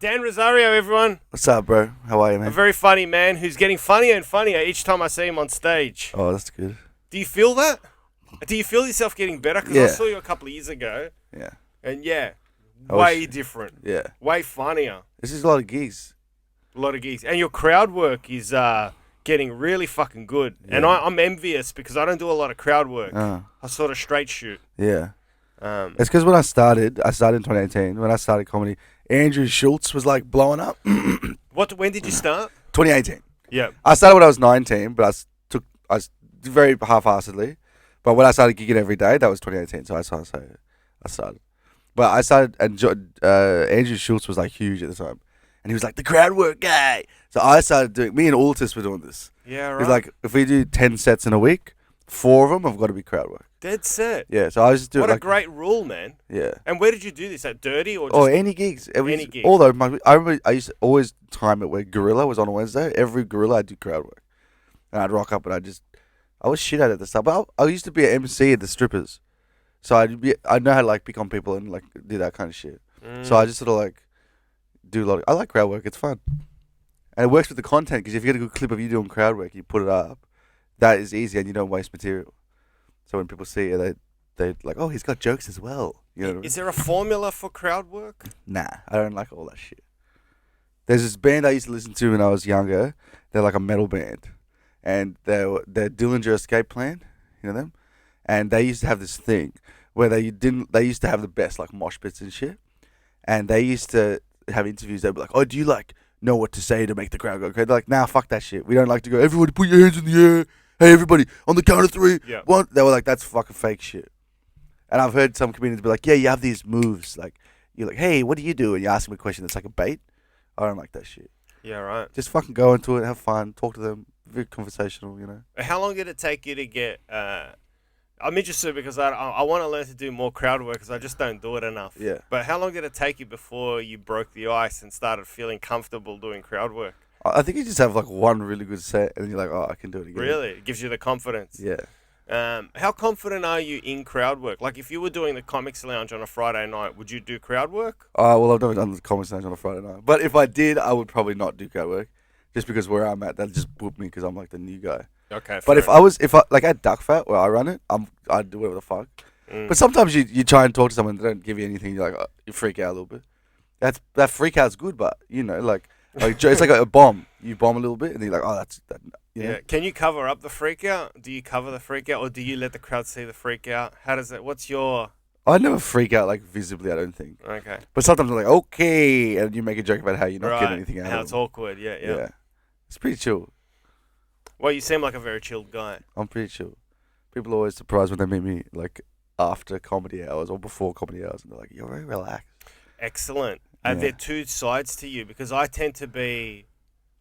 Dahn Rozario, everyone. What's up, bro? How are you, man? A very funny man who's getting funnier and funnier each time I see him on stage. Oh, that's good. Do you feel that? Do you feel yourself getting better? Because I Yeah. saw you a couple of years ago, Yeah. and Oh, way shit. different. Yeah. Way funnier. This is a lot of gigs. A lot of gigs. And your crowd work is getting really fucking good. And Yeah. I'm envious because I don't do a lot of crowd work. Uh, I sort of straight shoot. yeah. Um, It's because when I started in 2018. When I started comedy, Andrew Schultz was like blowing up. when did you start? 2018. Yeah. I started when I was 19, but I did very half-assedly. But when I started gigging every day, that was 2018. So I started. But I started, and Andrew Schultz was like huge at the time. And he was like, the crowd work guy. So I started doing, me and Altus were doing this. Yeah, right. He's like, if we do 10 sets in a week, 4 of them have got to be crowd work. Dead set. Yeah, so I was just doing What a like, great rule, man. yeah. And where did you do this? At Dirty or just... Or any gigs. Any gig. Although, I remember I used to always time it where Gorilla was on a Wednesday. Every Gorilla, I'd do crowd work. And I'd rock up and I was shit at it at the start. But I used to be an MC at the strippers. So I know how to like pick on people and like do that kind of shit. So I just sort of like do a lot of, I like crowd work. It's fun. And it works with the content because if you get a good clip of you doing crowd work, you put it up. That is easy and you don't waste material. So when people see it, they like, oh, he's got jokes as well. You know what I mean? Is there a formula for crowd work? Nah, I don't like all that shit. There's this band I used to listen to when I was younger. They're like a metal band. And they're Dillinger Escape Plan. You know them? And they used to have this thing where they used to have the best like mosh pits and shit. And they used to have interviews. They'd be like, oh, do you like know what to say to make the crowd go crazy? They're like, nah, fuck that shit. We don't like to go, everybody put your hands in the air. Hey, everybody, on the count of 3. Yeah. 1. They were like, that's fucking fake shit. And I've heard some comedians be like, yeah, you have these moves. Like, you're like, hey, what do you do? And you ask them a question that's like a bait. I don't like that shit. Yeah, right. Just fucking go into it, have fun, talk to them, very conversational, you know. How long did it take you to get... I'm interested because I want to learn to do more crowd work because I just don't do it enough. Yeah. But how long did it take you before you broke the ice and started feeling comfortable doing crowd work? I think you just have like one really good set and then you're like, oh, I can do it again. Really? It gives you the confidence. Yeah. How confident are you in crowd work? Like if you were doing the Comics Lounge on a Friday night, would you do crowd work? Well, I've never done the comedy stage on a Friday night. But if I did, I would probably not do crowd work. Just because where I'm at, they'll just book me because I'm like the new guy. Okay. But if I like at Duck Fat where I run it, I'd do whatever the fuck. But sometimes you try and talk to someone, they don't give you anything. You're like, oh, you freak out a little bit. That freak out's good, but you know, like it's like a bomb. You bomb a little bit, and then you're like, oh, that's that. You know? Yeah. Can you cover up the freak out? Do you cover the freak out, or do you let the crowd see the freak out? How does it? What's your? I never freak out like visibly. I don't think. Okay. But sometimes I'm like, okay, and you make a joke about how you're not getting anything out. How of it's them. awkward. Yeah. Yeah, it's pretty chill. Well, you seem like a very chilled guy. I'm pretty chill. People are always surprised when they meet me, like after comedy hours or before comedy hours, and they're like, "You're very relaxed." Excellent. Yeah. Are there two sides to you? Because I tend to be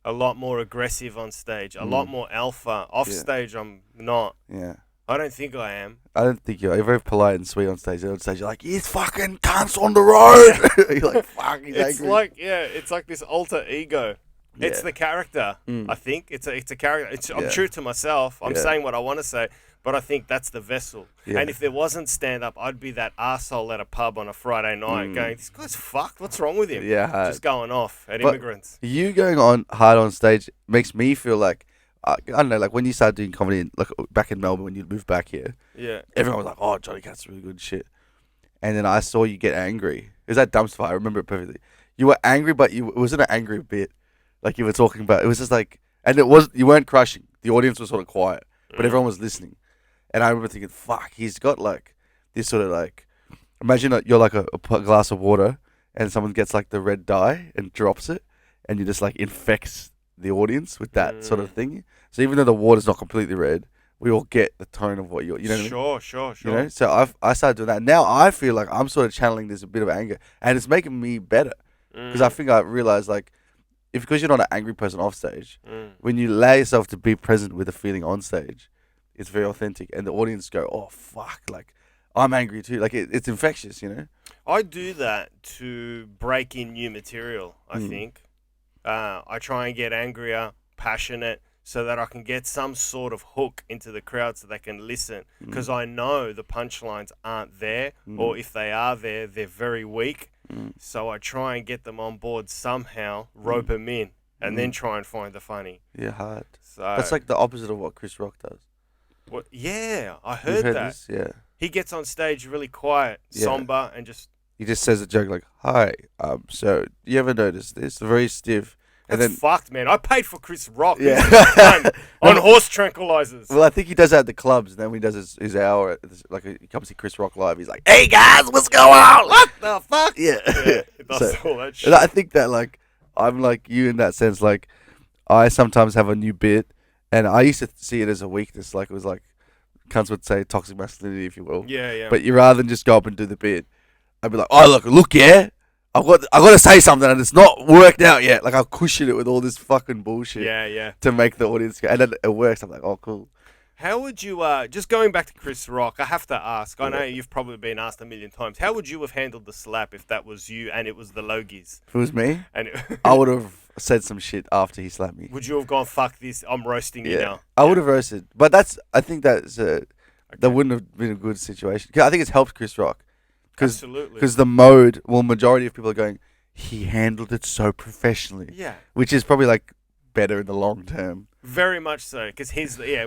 a lot more aggressive on stage, a lot more alpha. Off stage, I'm not. Yeah. I don't think I am. I don't think you're very polite and sweet on stage. On stage, you're like, "He's fucking cunts on the road." You're like, "Fuck, he's It's angry." like it's like this alter ego. It's Yeah. the character. I think it's a character. I'm Yeah. true to myself. I'm Yeah. saying what I want to say, but I think that's the vessel. Yeah. And if there wasn't stand up, I'd be that arsehole at a pub on a Friday night going, "This guy's fucked. What's wrong with him?" Yeah. Just going off at But- immigrants. You going on hard on stage makes me feel like I don't know, like when you started doing comedy, like back in Melbourne when you moved back here, Yeah. everyone was like, "Oh, Johnny Cat's really good shit," and then I saw you get angry. It was that dumpster fire. I remember it perfectly. You were angry, but it wasn't an angry bit. Like you were talking about, it was just like, and you weren't crushing. The audience was sort of quiet, but everyone was listening. And I remember thinking, fuck, he's got like this sort of like, imagine that you're like a glass of water and someone gets like the red dye and drops it and you just like infects the audience with that sort of thing. So even though the water's not completely red, we all get the tone of what you know what I mean? Sure. You know? So I started doing that. Now I feel like I'm sort of channeling this a bit of anger and it's making me better. Because I think I realized like, because you're not an angry person off stage, when you allow yourself to be present with a feeling on stage, it's very authentic, and the audience go, "Oh fuck!" Like I'm angry too. Like it's infectious, you know. I do that to break in new material. I think I try and get angrier, passionate, so that I can get some sort of hook into the crowd so they can listen. Because I know the punchlines aren't there, or if they are there, they're very weak. So I try and get them on board somehow, rope them in, and then try and find the funny. Yeah, hard. So That's like the opposite of what Chris Rock does. what? Yeah, I You've heard that. this? Yeah. He gets on stage really quiet, Yeah. somber, and just. He just says a joke like, "Hi, so you ever notice this? Very stiff." And That's then, fucked, man. I paid for Chris Rock. Yeah. On horse tranquilizers. well, I think he does that at the clubs, and then when he does his hour, like he comes to Chris Rock live, he's like, "Hey guys, what's going on? What the fuck?" Yeah. Yeah, it does all that shit. And I think that like I'm like you in that sense. Like I sometimes have a new bit, and I used to see it as a weakness. Like it was like cunts would say toxic masculinity, if you will. Yeah, yeah. But you rather than just go up and do the bit, I'd be like, "Oh look, yeah, I got to say something, and it's not worked out yet." Like I'll cushion it with all this fucking bullshit yeah. to make the audience go, and then it works. I'm like, "Oh, cool." How would you, just going back to Chris Rock, I have to ask, I know you've probably been asked a million times, how would you have handled the slap if that was you and it was the Logies? If it was me, And I would have said some shit after he slapped me. would you have gone, fuck this, I'm roasting you now? I would have roasted, but I think that wouldn't have been a good situation. 'Cause I think it's helped Chris Rock. Absolutely. Because the majority of people are going, he handled it so professionally. Yeah. Which is probably like better in the long term. Very much so, because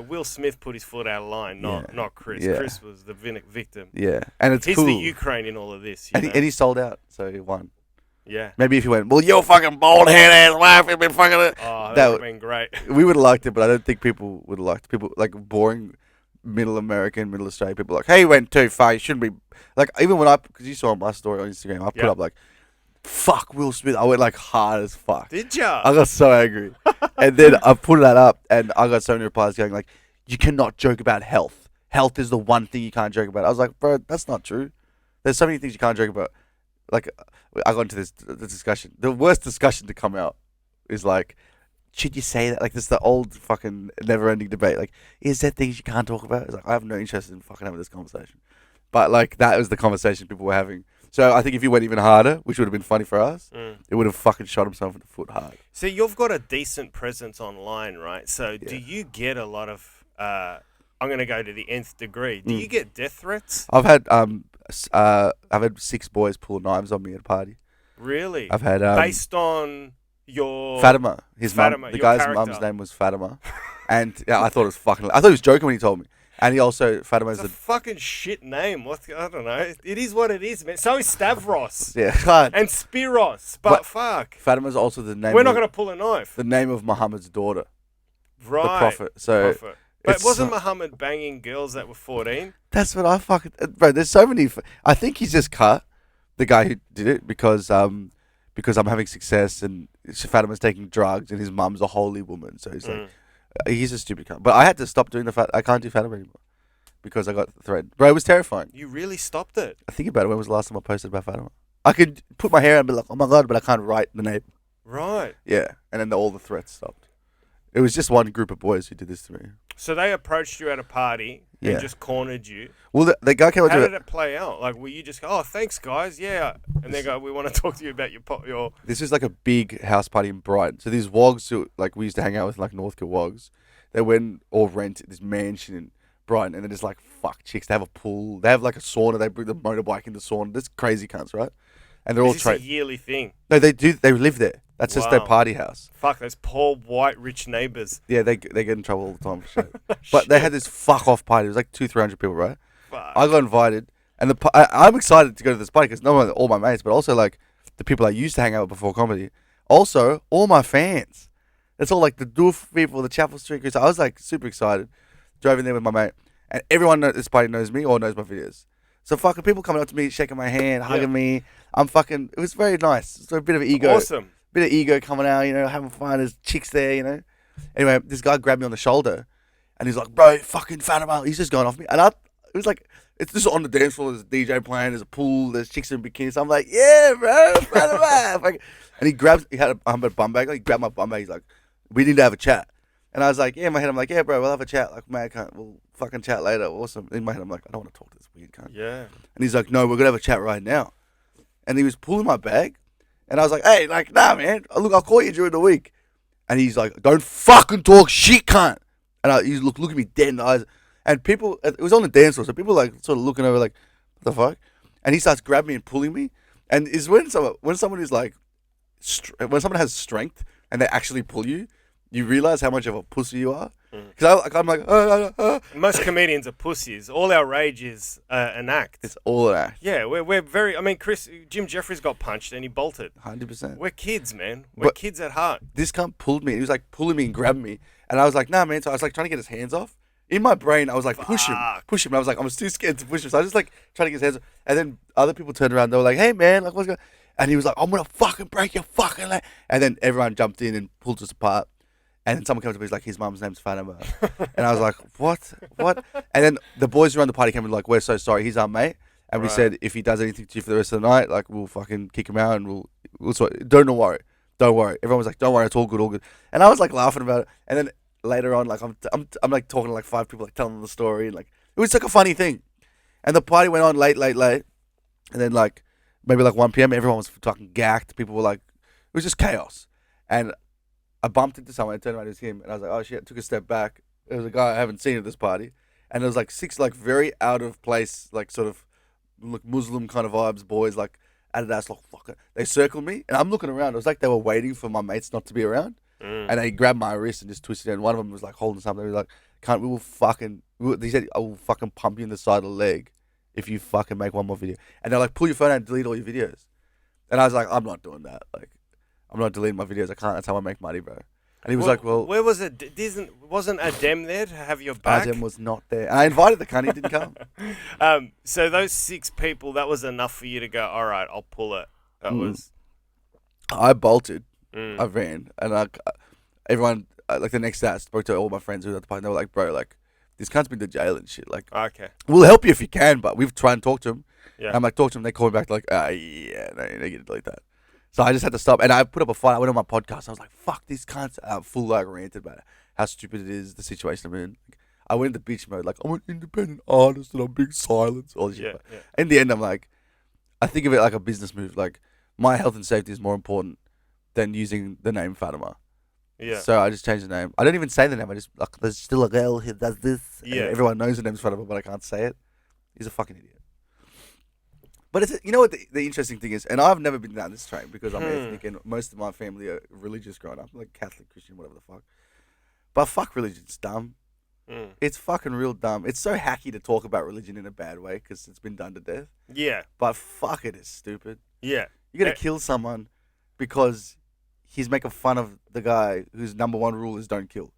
Will Smith put his foot out of line, not Chris. Yeah. Chris was the victim. Yeah. And it's He's cool. the Ukraine in all of this. And he sold out, so he won. Yeah. Maybe if he went, well, your fucking bald head ass wife has been fucking it. Oh, that would have been great. We would have liked it, but I don't think people would have liked it. People like boring middle American, middle Australian people like, hey, you went too far. You shouldn't be. Like, even when because you saw my story on Instagram, I put up like, fuck Will Smith. I went like hard as fuck. Did ya? I got so angry. And then I put that up and I got so many replies going like, you cannot joke about health. Health is the one thing you can't joke about. I was like, bro, that's not true. There's so many things you can't joke about. Like, I got into this discussion. The worst discussion to come out is like, should you say that? Like, this is the old fucking never-ending debate. Like, is there things you can't talk about? It's like, I have no interest in fucking having this conversation. But, like, that was the conversation people were having. So, I think if you went even harder, which would have been funny for us, it would have fucking shot himself in the foot hard. So, you've got a decent presence online, right? So, do you get a lot of, I'm going to go to the nth degree. Do you get death threats? I've had 6 boys pull knives on me at a party. Really? I've had... based on your... Fatima. Fatima, the your guy's character. mum's name was Fatima. And I thought it was fucking... I thought he was joking when he told me. And he also... Fatima's It's a fucking shit name. I don't know. It is what it is, man. So is Stavros. Yeah, God. And Spiros. But fuck. Fatima's also the name... We're not going to pull a knife. The name of Muhammad's daughter. Right. The Prophet. So... Prophet. But wasn't Muhammad banging girls that were 14? That's what I fucking... Bro, there's so many... I think he's just cut, the guy who did it, because I'm having success and Fatima's taking drugs and his mum's a holy woman. So he's like... He's a stupid cunt. But I had to stop doing I can't do Fatima anymore. Because I got threatened. Bro, it was terrifying. You really stopped it? I think about it. When was the last time I posted about Fatima? I could put my hair and be like, oh my God, but I can't write the name. Right. Yeah. And then all the threats stopped. It was just one group of boys who did this to me. So they approached you at a party and just cornered you. Well, the guy came up to How me. did it play out? Like, were you just go, oh, thanks, guys, yeah. And they go, we want to talk to you about your... This is like a big house party in Brighton. So these wogs who, like, we used to hang out with, like, Northcote wogs. They went or rent this mansion in Brighton, and they're just like, fuck chicks. They have a pool. They have, like, a sauna. They bring the motorbike in the sauna. This crazy cunts, right? And they're all Is this a yearly thing? No, they do. They live there. That's just their party house. Fuck, those poor white rich neighbours. Yeah, they get in trouble all the time for shit. But they had this fuck off party. It was like 200-300 people, right? Fuck. I got invited, and I'm excited to go to this party because not only all my mates, but also like the people I used to hang out with before comedy. Also, all my fans. It's all like the doof people, the Chapel Street crew. So I was like super excited, drove in there with my mate, and everyone at this party knows me or knows my videos. So fucking people coming up to me, shaking my hand, hugging me. I'm fucking. It was very nice. So a bit of ego. Awesome. Bit of ego coming out, you know, having fun. There's chicks there, you know. Anyway, this guy grabbed me on the shoulder, and he's like, "Bro, fucking Fatima." He's just going off me, and it was like, it's just on the dance floor. There's a DJ playing. There's a pool. There's chicks in bikinis. So I'm like, "Yeah, bro, Fatima." And he had a bum bag. He grabbed my bum bag. He's like, "We need to have a chat." And I was like, "Yeah." In my head, I'm like, "Yeah, bro, we'll have a chat." Like, man, we'll fucking chat later. Awesome. In my head, I'm like, I don't want to talk to this weird cunt. Yeah. And he's like, "No, we're gonna have a chat right now." And he was pulling my bag. And I was like, hey, like, nah, man. Look, I'll call you during the week. And he's like, don't fucking talk shit, cunt. And he's looking me dead in the eyes. And people, it was on the dance floor, so people like sort of looking over like, what the fuck? And he starts grabbing me and pulling me. And is when someone is like, when someone has strength and they actually pull you, you realize how much of a pussy you are. Because I'm like, Most comedians are pussies. All our rage is an act. It's all an act. Yeah, we're very. I mean, Jim Jeffries got punched and he bolted. 100%. We're kids, man. We're kids at heart. This cunt pulled me. He was like pulling me and grabbing me, and I was like, nah, man. So I was like trying to get his hands off. In my brain, I was like, push him. And I was like, I was too scared to push him. So I was just like trying to get his hands off. And then other people turned around. They were like, hey, man, like, what's going on? And he was like, I'm going to fucking break your fucking leg. And then everyone jumped in and pulled us apart. And then someone came to me, he's like, his mum's name's Fatima. And I was like, what? And then the boys around the party came and like, we're so sorry. He's our mate. And we said, if he does anything to you for the rest of the night, like, we'll fucking kick him out and we'll sort. Don't worry. Everyone was like, don't worry, it's all good. And I was like laughing about it. And then later on, like, I'm like talking to like 5 people, like telling them the story. And like, it was like a funny thing. And the party went on late. And then like, maybe like 1 p.m., everyone was fucking gacked. People were like, it was just chaos. And I bumped into someone, I turned around, it was him. And I was like, oh shit, I took a step back. There was a guy I haven't seen at this party. And there was like 6 like very out of place, like sort of like Muslim kind of vibes, boys, like Adidas, like fuck it. They circled me and I'm looking around. It was like they were waiting for my mates not to be around. And they grabbed my wrist and just twisted it. And one of them was like holding something. He was like, he said, I will fucking pump you in the side of the leg if you fucking make one more video. And they're like, pull your phone out and delete all your videos. And I was like, I'm not doing that. Like, I'm not deleting my videos. I can't. That's how I make money, bro. And he was like, well, where was it? Wasn't Adem there to have your back? Adem was not there. And I invited the cunt. He didn't come. So those 6 people, that was enough for you to go, all right, I'll pull it. That was. I bolted. I ran. And everyone, like the next day, I spoke to all my friends who were at the party. And they were like, bro, like, this cunt's been to jail and shit. Like, okay, we'll help you if you can, but we've tried and talk to him. Yeah. And I'm like, talk to him. They call me back, like, yeah, no, you're going to delete that. So I just had to stop. And I put up a fight. I went on my podcast. I was like, fuck these cunts. Full like ranted about how stupid it is, the situation I'm in. Like, I went into bitch mode, like, I'm an independent artist and I'm being silenced. All this shit. Yeah. In the end, I'm like, I think of it like a business move. Like, my health and safety is more important than using the name Fatima. Yeah. So I just changed the name. I don't even say the name. I just, like, there's still a girl who does this. Yeah. And everyone knows the name's Fatima, but I can't say it. He's a fucking idiot. But you know what the interesting thing is, and I've never been down this train because I'm ethnic and most of my family are religious growing up, like Catholic, Christian, whatever the fuck. But fuck religion, it's dumb. It's fucking real dumb. It's so hacky to talk about religion in a bad way because it's been done to death. Yeah. But fuck it, it's stupid. Yeah. You're going to kill someone because he's making fun of the guy whose number 1 rule is don't kill.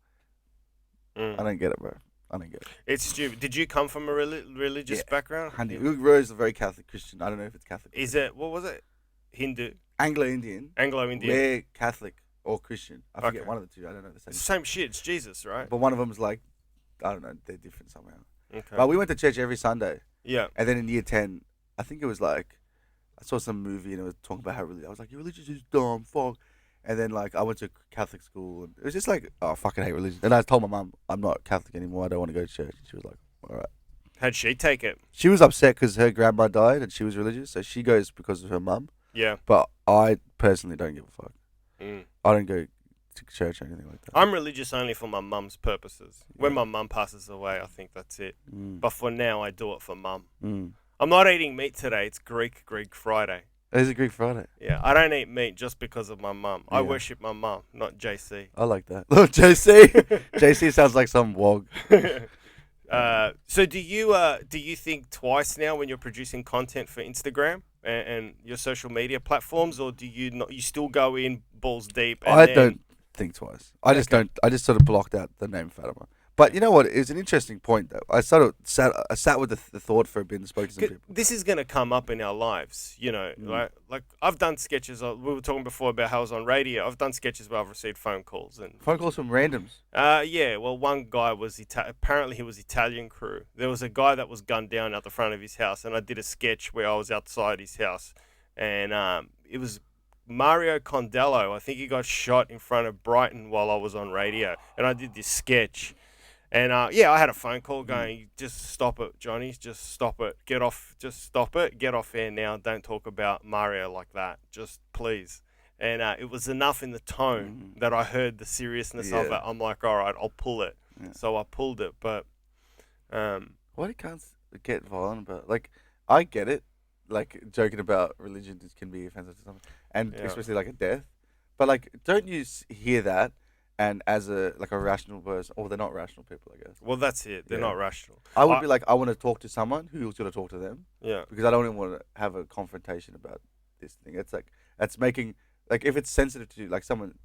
I don't get it, bro. I don't get it. It's stupid. Did you come from a religious background? Rose is a very Catholic Christian. I don't know if it's Catholic. Is it, what was it? Hindu? Anglo-Indian. Anglo-Indian. We're Catholic or Christian. I forget one of the two. I don't know the same. Same shit. It's Jesus, right? But one of them's like, I don't know, they're different somehow. Okay. But we went to church every Sunday. Yeah. And then in year 10, I think it was like, I saw some movie and it was talking about how religious. I was like, your religion is dumb, fuck. And then like I went to Catholic school and it was just like, oh, I fucking hate religion. And I told my mum, I'm not Catholic anymore. I don't want to go to church. And she was like, all right. How'd she take it? She was upset because her grandma died and she was religious. So she goes because of her mum. Yeah. But I personally don't give a fuck. I don't go to church or anything like that. I'm religious only for my mum's purposes. When my mum passes away, I think that's it. But for now, I do it for mum. I'm not eating meat today. It's Greek Friday. It's a Greek Friday. Yeah, I don't eat meat just because of my mum. I worship my mum, not JC. I like that. Look, JC. JC sounds like some wog. So do you think twice now when you're producing content for Instagram and your social media platforms, or do you not? You still go in balls deep? And don't think twice. I just don't. I just sort of blocked out the name Fatima. But you know what? It's an interesting point, though. I sat with the thought for a bit and spoke to some people. This is going to come up in our lives, you know. Like I've done sketches. We were talking before about how I was on radio. I've done sketches where I've received phone calls and phone calls from randoms. Yeah. Well, one guy was apparently he was Italian crew. There was a guy that was gunned down at the front of his house, and I did a sketch where I was outside his house, and it was Mario Condello. I think he got shot in front of Brighton while I was on radio, and I did this sketch. And I had a phone call going, just stop it, Johnny, just stop it, just stop it, get off air now, don't talk about Mario like that, just please. And it was enough in the tone that I heard the seriousness of it. I'm like, all right, I'll pull it. Yeah. So I pulled it, but... Why do cunts get violent about it? Like, I get it. like joking about religion can be offensive to someone, and Yeah. especially like a death. But like, don't you hear that? And as a rational person, or they're not rational people, I guess. Well, that's it. They're Yeah. not rational. I would be like, I want to talk to someone who's going to talk to them Yeah. because I don't even want to have a confrontation about this thing. It's like that's making like if it's sensitive to you, like someone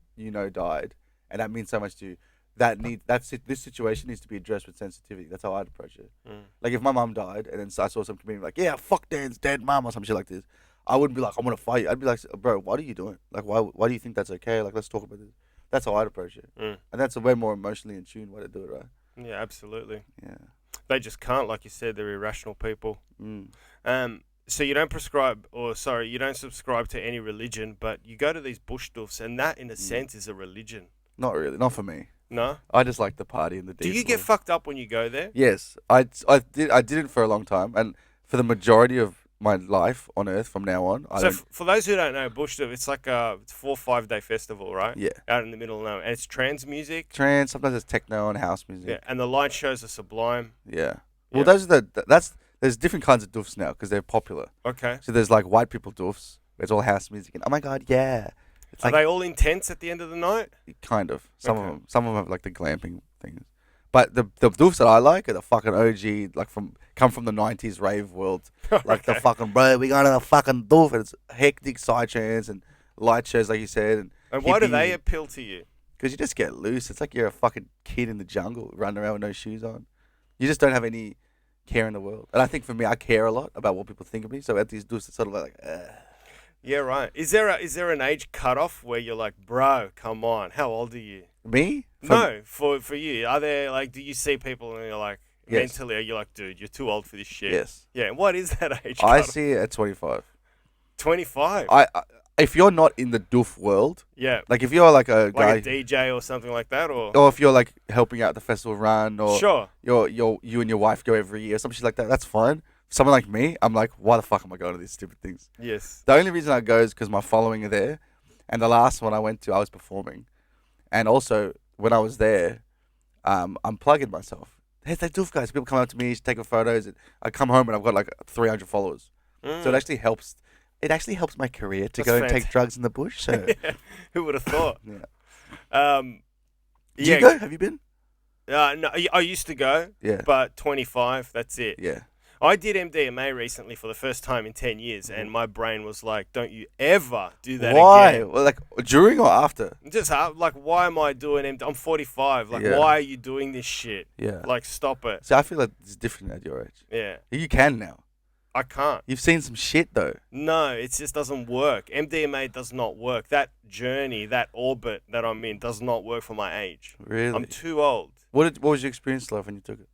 died, and that means so much to you. This situation needs to be addressed with sensitivity. That's how I'd approach it. Like if my mum died and then I saw some comedian like, yeah, fuck Dan's dead mum or some shit like this, I wouldn't be like, I'm gonna fight you. I'd be like, bro, what are you doing? Like, why do you think that's okay? Like, let's talk about this. That's how I'd approach it, and that's a way more emotionally in tune way to do it, right? Yeah, absolutely. Yeah. They just can't, like you said, they're irrational people. So you don't you don't subscribe to any religion, but you go to these bush doofs, and that, in a sense, is a religion. Not really, not for me. No? I just like the party and the. Do you get fucked up when you go there? Yes, I did it for a long time, and for the majority of my life on Earth from now on. For those who don't know, Bush Doof, it's like it's a 4 or 5 day festival, right? Yeah. Out in the middle of nowhere, and it's trance music. Trance, sometimes it's techno and house music. Yeah, and the light shows are sublime. Yeah. Well, those are there's different kinds of doofs now because they're popular. Okay. So there's like white people doofs. It's all house music and oh my god, yeah. It's Are they all intense at the end of the night? Kind of. Some of Okay. them have like the glamping things. But the doofs that I like are the fucking OG, like come from the 90s rave world. Like the fucking, bro, we got a fucking doof. And it's hectic sidechains and light shows, like you said. And why do hippie- they appeal to you? Because you just get loose. It's like you're a fucking kid in the jungle running around with no shoes on. You just don't have any care in the world. And I think for me, I care a lot about what people think of me. So at these doofs, it's sort of like, Yeah, right. Is there an age cutoff where you're like, bro, come on, how old are you? me? No, for you. Are there, like, do you see people and you're like, Yes. mentally, are you like, dude, you're too old for this shit? Yes. Yeah, and what is that age I cutoff? see it at 25. 25? If you're not in the doof world, Yeah. like if you're like a guy, Like a DJ or something like that, or? or if you're like helping out the festival run, or Sure. you and your wife go every year, some shit like that, that's fine. Someone like me, I'm like, why the fuck am I going to these stupid things? Yes. The only reason I go is because my following are there, and the last one I went to, I was performing, and also when I was there, I'm plugging myself. Hey, they doof guys. People come up to me, taking photos, and I come home and I've got like 300 followers. So it actually helps. It actually helps my career to That's go and take drugs in the bush. So Yeah. Who would have thought? yeah. Do Yeah. you go? Have you been? No, I used to go, Yeah. but 25, that's it. Yeah. I did MDMA recently for the first time in 10 years, and my brain was like, don't you ever do that Why? again. Well, like during or after? Just like, why am I doing MDMA? I'm 45. Like, Yeah. why are you doing this shit? Yeah. Like, stop it. So I feel like it's different at your age. Yeah. You can now. I can't. You've seen some shit though. No, it just doesn't work. MDMA does not work. That journey, that orbit that I'm in does not work for my age. Really? I'm too old. What was your experience like when you took it?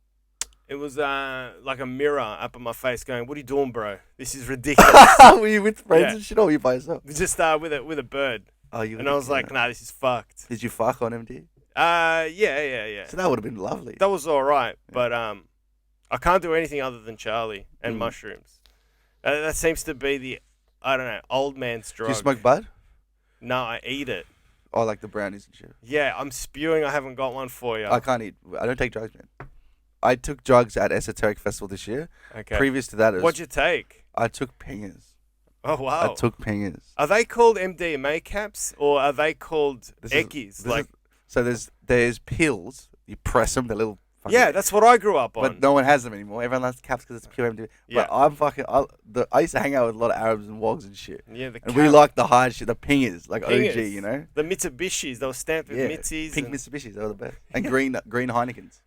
It was like a mirror up in my face going, what are you doing, bro? This is ridiculous. Were you with friends Yeah. and shit, or were you by yourself? Just with a bird. Oh, you. And I was like, nah, this is fucked. Did you fuck on MD? Yeah. So that would have been lovely. That was all right, but I can't do anything other than Charlie and mushrooms. That seems to be the, I don't know, old man's drug. Do you smoke bud? No, I eat it. Oh, like the brownies and shit. Yeah, I'm spewing. I haven't got one for you. I can't eat. I don't take drugs, man. I took drugs at Esoteric Festival this year. Okay. Previous to that, it was, What'd you take? I took pingers. Oh, wow. I took pingers. Are they called MDMA caps or are they called Eckies? So there's pills. You press them, the little. Yeah, that's what I grew up on. But no one has them anymore. Everyone likes caps because it's pure MD. Yeah. But I'm fucking. I used to hang out with a lot of Arabs and wogs and shit. Yeah, the And we like the hard shit, the pingers, like Pingers. OG, you know. The Mitsubishis, they were stamped with Mitsubishis. Pink Mitsubishis, they were the best. And green Heinekens.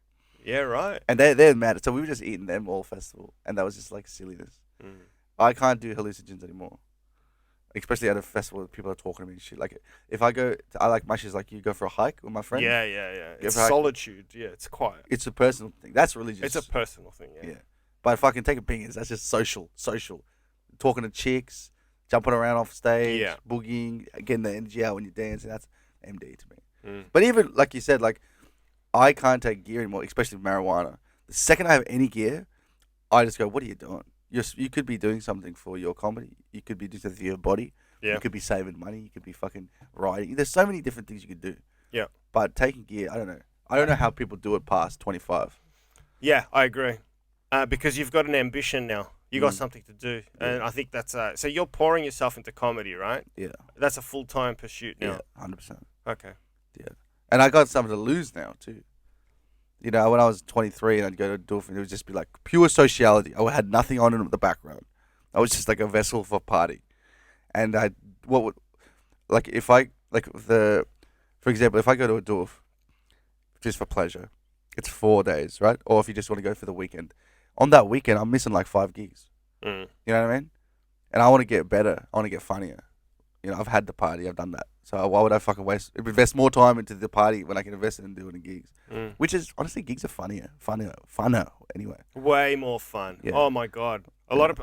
Yeah, right. And they're mad. So we were just eating them all festival, and that was just like silliness. I can't do hallucinogens anymore, especially at a festival. People are talking to me and shit. Like if I go, I like my shit's like you go for a hike with my friend. Yeah. It's if I- solitude. Yeah, it's quiet. It's a personal thing. That's religious. It's a personal thing, yeah. Yeah. But if I can take a pingers, that's just social. Talking to chicks, jumping around off stage, Yeah. boogieing, getting the energy out when you're dancing. That's MD to me. Mm. But even like you said, like I can't take gear anymore, especially marijuana. The second I have any gear, I just go, "What are you doing? You could be doing something for your comedy. You could be doing something for your body. Yeah. You could be saving money. You could be fucking riding. There's so many different things you could do. Yeah. But taking gear, I don't know. I don't know how people do it past 25. Yeah, I agree. Because you've got an ambition now. You got something to do, and I think that's so you're pouring yourself into comedy, right? Yeah. That's a full-time pursuit now. Yeah, 100%. Okay. Yeah. And I got something to lose now too. You know, when I was 23 and I'd go to a doof and it would just be like pure sociality. I had nothing on in the background. I was just like a vessel for party. And for example, if I go to a doof just for pleasure, it's 4 days, right? Or if you just want to go for the weekend. On that weekend, I'm missing like 5 gigs. Mm. You know what I mean? And I want to get better. I want to get funnier. You know, I've had the party. I've done that. So why would I fucking invest more time into the party when I can invest it in doing gigs? Mm. Which is, honestly, gigs are funner anyway. Way more fun. Yeah. Oh my God. A lot of,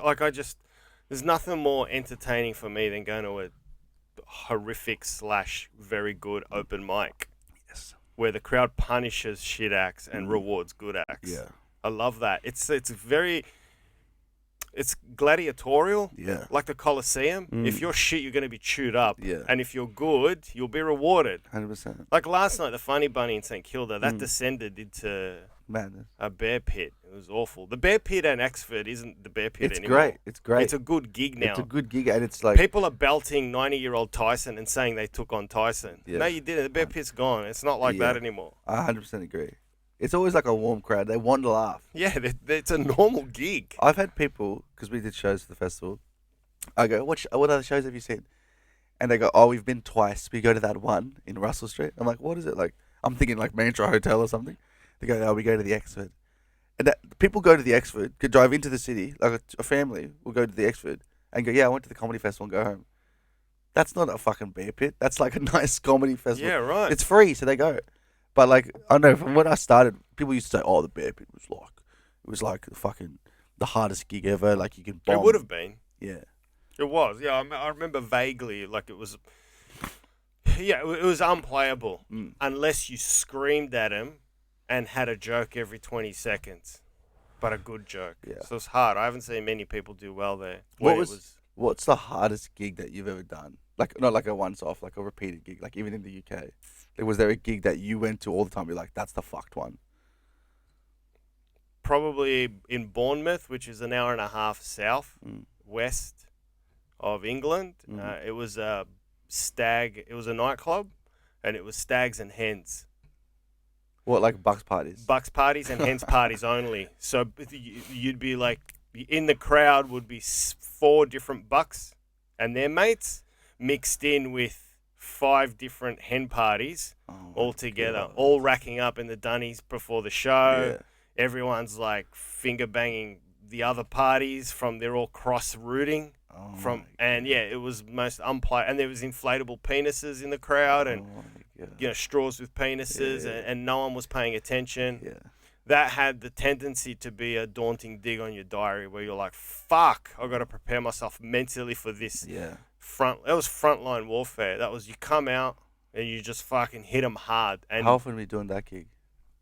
there's nothing more entertaining for me than going to a horrific / very good open mic. Yes. Where the crowd punishes shit acts and rewards good acts. Yeah. I love that. It's gladiatorial. Yeah. Like the Colosseum. If you're shit, you're going to be chewed up. Yeah. And if you're good, you'll be rewarded. 100%. Like last night, the Funny Bunny in St Kilda, that descended into Madness. a bear pit. It was awful. The bear pit at Exford isn't the bear pit anymore. Great. It's great. It's a good gig now. It's a good gig, and it's like People are belting 90-year-old Tyson and saying they took on Tyson. Yeah. No, you didn't. The bear pit's gone. It's not like that anymore. I 100% agree. It's always like a warm crowd. They want to laugh. Yeah, it's a normal gig. I've had people, because we did shows for the festival, I go, what other shows have you seen? And they go, oh, we've been twice. We go to that one in Russell Street. I'm like, what is it? Like, I'm thinking like Mantra Hotel or something. They go, oh, we go to the Exford. And people go to the Exford, could drive into the city, like a family will go to the Exford and go, yeah, I went to the comedy festival and go home. That's not a fucking bear pit. That's like a nice comedy festival. Yeah, right. It's free, so they go. But like, I don't know, from when I started, people used to say, oh, the bear pit was like fucking the hardest gig ever. Like, you can bomb. It would have been. Yeah. It was. Yeah, I remember vaguely, like it was. Yeah, it was unplayable unless you screamed at him and had a joke every 20 seconds, but a good joke. Yeah. So it's hard. I haven't seen many people do well there. What's the hardest gig that you've ever done? Like, not like a once-off, like a repeated gig, like even in the UK. Like, was there a gig that you went to all the time? You're like, that's the fucked one. Probably in Bournemouth, which is an hour and a half south west of England. It was a stag. It was a nightclub, and it was stags and hens. What, like bucks parties? Bucks parties and hens parties only. So you'd be like, in the crowd would be 4 different bucks and their mates mixed in with 5 different hen parties all together, all racking up in the dunnies before the show. Yeah. Everyone's like finger banging the other parties they're all cross rooting it was most unplayed. And there was inflatable penises in the crowd and straws with penises and no one was paying attention. Yeah. That had the tendency to be a daunting dig on your diary where you're like, fuck, I've got to prepare myself mentally for this. Yeah. That was frontline warfare. That was, you come out and you just fucking hit them hard. And how often were you doing that gig?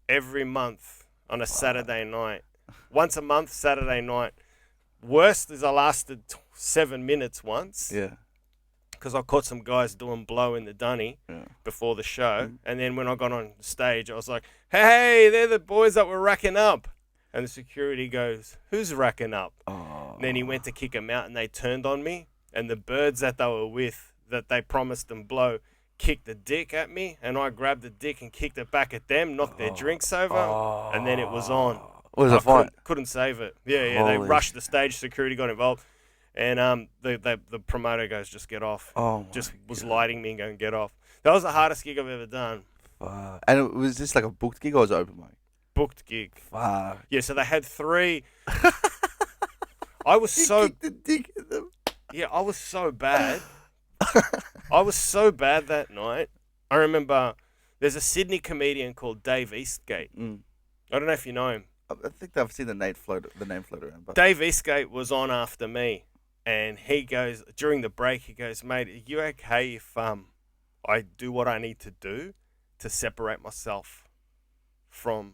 Every month on a Saturday night. Once a month, Saturday night. Worst is I lasted 7 minutes once. Yeah. Because I caught some guys doing blow in the dunny before the show. And then when I got on stage, I was like, hey, they're the boys that were racking up. And the security goes, who's racking up? Oh. And then he went to kick them out and they turned on me. And the birds that they were with, that they promised them blow, kicked the dick at me. And I grabbed the dick and kicked it back at them, knocked their drinks over. And then it was on. Was it fun? Couldn't save it. Yeah. They rushed the stage, security got involved. And the promoter goes, just get off. Was lighting me and going, get off. That was the hardest gig I've ever done. And it was this like a booked gig or was it open mic? Booked gig. Fuck. Yeah, so they had 3. I was so... kicked the dick at them. Yeah, I was so bad. I was so bad that night. I remember there's a Sydney comedian called Dave Eastgate. I don't know if you know him. I think I've seen the name float around. But Dave Eastgate was on after me. And he goes, during the break, he goes, mate, are you okay if I do what I need to do to separate myself from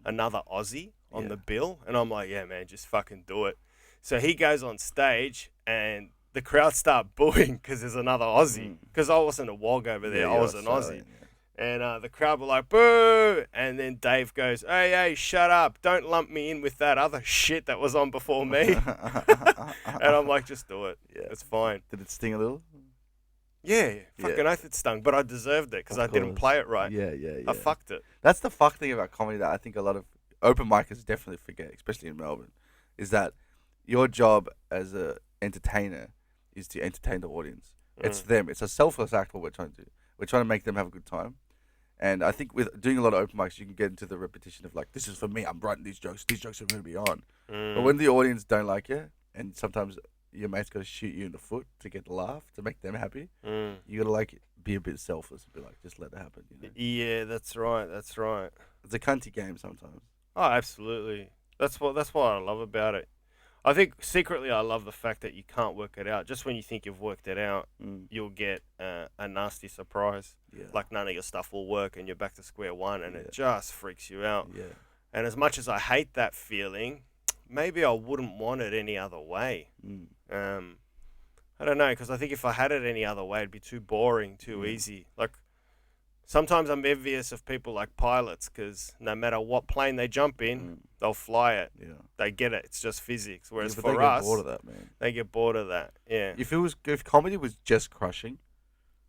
another Aussie on the bill? And I'm like, yeah, man, just fucking do it. So he goes on stage and the crowd start booing because there's another Aussie. Because I wasn't a wog over there. I was an Aussie. And the crowd were like, boo! And then Dave goes, hey, shut up. Don't lump me in with that other shit that was on before me. And I'm like, just do it. Yeah. It's fine. Did it sting a little? Yeah, fucking oath it stung. But I deserved it because I didn't play it right. Yeah. I fucked it. That's the fuck thing about comedy that I think a lot of open micers definitely forget, especially in Melbourne, is that your job as a entertainer is to entertain the audience. It's them. It's a selfless act what we're trying to do. We're trying to make them have a good time. And I think with doing a lot of open mics, you can get into the repetition of like, this is for me, I'm writing these jokes are going to be on. But when the audience don't like you, and sometimes your mate's got to shoot you in the foot to get the laugh, to make them happy, you got to like be a bit selfless and be like, just let it happen. You know? Yeah, that's right. It's a cunty game sometimes. Oh, absolutely. That's what I love about it. I think secretly I love the fact that you can't work it out. Just when you think you've worked it out, you'll get a nasty surprise. Yeah. Like none of your stuff will work and you're back to square one and it just freaks you out. Yeah. And as much as I hate that feeling, maybe I wouldn't want it any other way. I don't know, because I think if I had it any other way, it'd be too boring, too easy. Like, sometimes I'm envious of people like pilots because no matter what plane they jump in, they'll fly it. Yeah. They get it. It's just physics. Whereas but for they us, get bored of that, man. they get bored of that. Yeah. If comedy was just crushing,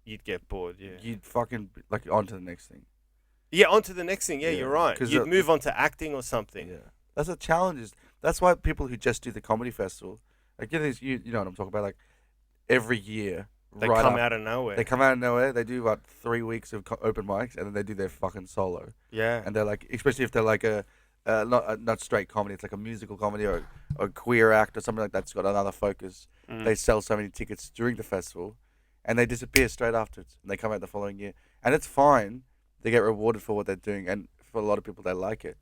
You'd get bored, yeah. you'd fucking like on to the next thing. Yeah, on to the next thing. Yeah, Yeah, you're right. 'cause You'd move on to acting or something. Yeah, that's a challenge. That's why people who just do the comedy festival, like you know what I'm talking about. Like every year, They come out of nowhere. They come out of nowhere. They do about 3 weeks of open mics, and then they do their fucking solo. Yeah. And they're like, especially if they're like not straight comedy. It's like a musical comedy or a queer act or something like that's got another focus. They sell so many tickets during the festival, and they disappear straight afterwards. And they come out the following year, and it's fine. They get rewarded for what they're doing, and for a lot of people, they like it.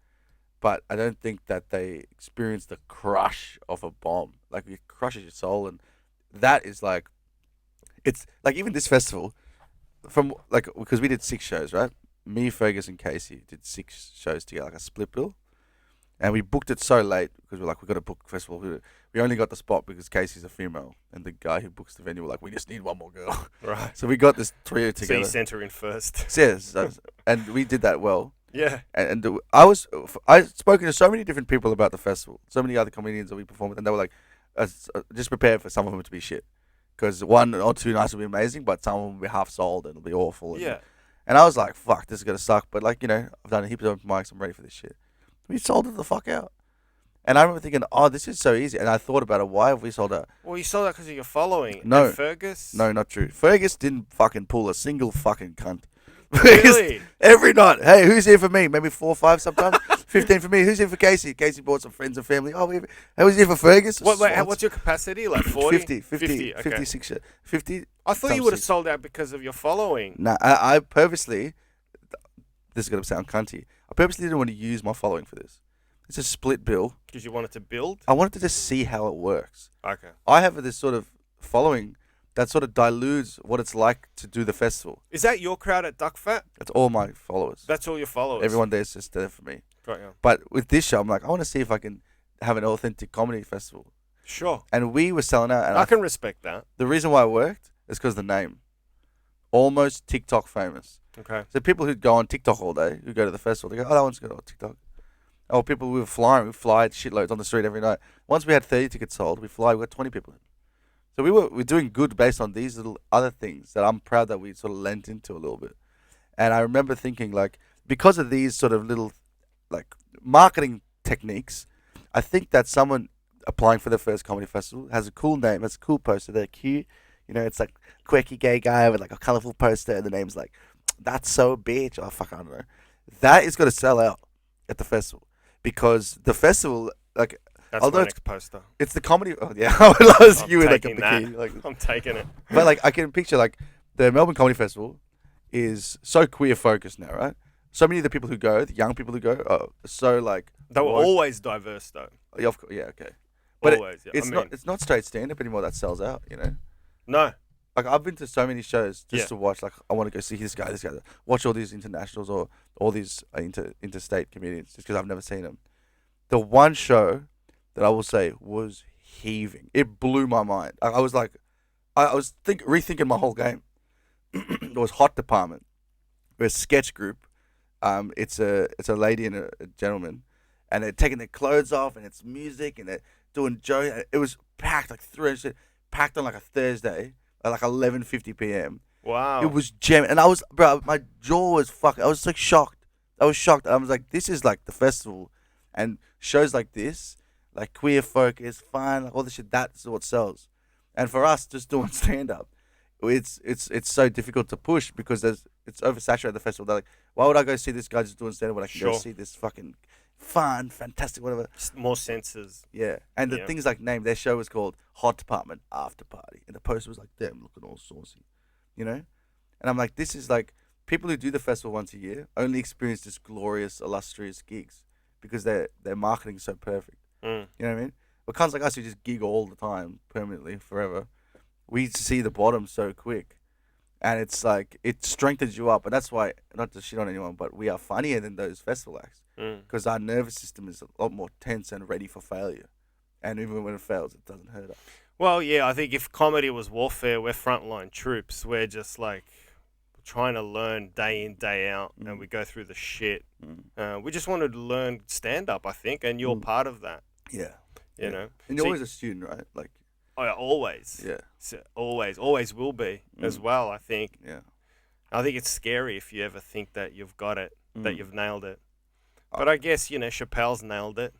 But I don't think that they experience the crush of a bomb. Like it crushes your soul, and that is like, it's like even this festival, from like because we did 6 shows, right? Me, Fergus, and Casey did 6 shows together, like a split bill, and we booked it so late because we're like, we got to book a festival. We only got the spot because Casey's a female, and the guy who books the venue were like, we just need one more girl. Right. So we got this trio So together. you sent her in first. Yes, and we did that well. Yeah. And I spoken to so many different people about the festival, so many other comedians that we performed with, and they were like, just prepare for some of them to be shit, because 1 or 2 nights will be amazing, but some of them will be half sold and it'll be awful. And I was like, fuck, this is gonna suck. But like, you know, I've done a heap of open mics, I'm ready for this shit. We sold it the fuck out. And I remember thinking, oh, this is so easy. And I thought about it, why have we sold out? Well, you saw that because of your following. No. And Fergus? No, not true. Fergus didn't fucking pull a single fucking cunt. Really? Every night. Hey, who's here for me? Maybe 4 or 5 sometimes. 15 for me. Who's here for Casey? Casey brought some friends and family. Oh, who's here for Fergus? What's your capacity? Like 40? 50, okay. 56. 50. I thought you would have sold out because of your following. Nah, I purposely, this is going to sound cunty, I purposely didn't want to use my following for this. It's a split bill. Because you wanted to build? I wanted to just see how it works. Okay. I have this sort of following that sort of dilutes what it's like to do the festival. Is that your crowd at Duck Fat? That's all my followers. That's all your followers? Everyone there is just there for me. Got you. But with this show, I'm like, I want to see if I can have an authentic comedy festival. Sure. And we were selling out. And I can respect that. The reason why it worked is because the name. Almost TikTok famous. Okay. So people who go on TikTok all day, who go to the festival, they go, oh, I want to go to TikTok. Oh, people we fly shitloads on the street every night. Once we had 30 tickets sold, we got 20 people in. So we're doing good based on these little other things that I'm proud that we sort of lent into a little bit. And I remember thinking, like, because of these sort of little, like, marketing techniques, I think that someone applying for their first comedy festival has a cool name, has a cool poster, they're cute. You know, it's like quirky gay guy with like a colourful poster, and the name's like, that's so bitch. Oh, fuck, I don't know. That is going to sell out at the festival. Because the festival, like, that's although my next poster. It's the comedy. Oh, yeah, I would love I'm you in like a taking that. bikini. Like, I'm taking it. but like, I can picture like the Melbourne Comedy Festival is so queer focused now, right? So many of the people who go, the young people who go, are so like. They were always diverse, though. Yeah, of course, yeah, okay. But always. it's not straight stand up anymore that sells out. You know. No. Like I've been to so many shows just to watch. Like I want to go see this guy. Watch all these internationals or all these interstate comedians just because I've never seen them. The one show that I will say was heaving. It blew my mind. I was like, I was rethinking my whole game. It was Hot Department. we're a sketch group. It's a lady and a gentleman, and they're taking their clothes off, and it's music, and they're doing jokes. It was packed, like 300, packed on like a Thursday at like 11:50 p.m. Wow. It was jamming, and I was, bro, my jaw was fucking. I was like shocked. I was shocked. I was like, this is like the festival, and shows like this, like Queer Focus, fine, like all this shit. That's what sells. And for us, just doing stand up, it's so difficult to push because it's oversaturated the festival. They're like, why would I go see this guy just doing stand up when I can go Sure. see this fucking fun, fantastic, whatever. More senses. Yeah, and the Yeah. things like name their show was called Hot Department After Party, and the poster was like them looking all saucy, you know. And I'm like, this is like people who do the festival once a year only experience this glorious, illustrious gigs because their marketing's so perfect. Mm. You know what I mean? But cunts like us who just gig all the time, permanently, forever, we see the bottom so quick. And it's like, it strengthens you up. And that's why, not to shit on anyone, but we are funnier than those festival acts. Mm. Because our nervous system is a lot more tense and ready for failure. And even when it fails, it doesn't hurt us. Well, yeah, I think if comedy was warfare, we're frontline troops. We're just like trying to learn day in, day out, and we go through the shit. We just wanted to learn stand up, I think, and you're part of that. Yeah. You know, And you're always a student, right? Like, I always, yeah. so always will be as well. I think. Yeah. I think it's scary if you ever think that you've got it, that you've nailed it. But I guess Chappelle's nailed it.